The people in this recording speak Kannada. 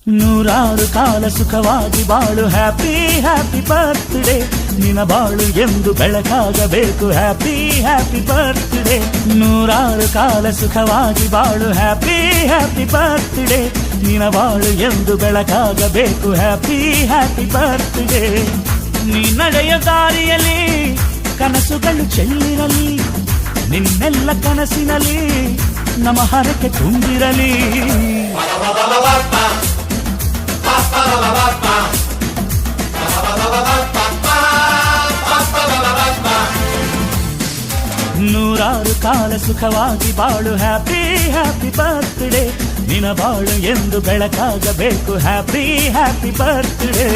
ನೂರಾರು ಕಾಲ ಸುಖವಾಗಿ ಬಾಳು ಹ್ಯಾಪಿ ಹ್ಯಾಪಿ ಬರ್ತ್ಡೇ ನಿನ ಬಾಳು ಎಂದು ಬೆಳಕಾಗಬೇಕು ಹ್ಯಾಪಿ ಹ್ಯಾಪಿ ಬರ್ತ್ಡೇ ನೂರಾರು ಕಾಲ ಸುಖವಾಗಿ ಬಾಳು ಹ್ಯಾಪಿ ಹ್ಯಾಪಿ ಬರ್ತ್ಡೇ ನಿನ ಬಾಳು ಎಂದು ಬೆಳಕಾಗಬೇಕು ಹ್ಯಾಪಿ ಹ್ಯಾಪಿ ಬರ್ತ್ಡೇ ನೀ ನಡೆಯ ದಾರಿಯಲ್ಲಿ ಕನಸುಗಳು ಚೆಲ್ಲಿರಲಿ ನಿನ್ನೆಲ್ಲ ಕನಸಿನಲ್ಲಿ ನಮ್ಮ ಹರಕೆ ತುಂಬಿರಲಿ ನೂರಾರು ಕಾಲ ಸುಖವಾಗಿ ಬಾಳು ಹ್ಯಾಪಿ ಹ್ಯಾಪಿ ಬರ್ತ್ಡೇ ನಿನ ಬಾಳು ಎಂದು ಬೆಳಕಾಗಬೇಕು ಹ್ಯಾಪಿ ಹ್ಯಾಪಿ ಬರ್ತ್ಡೇ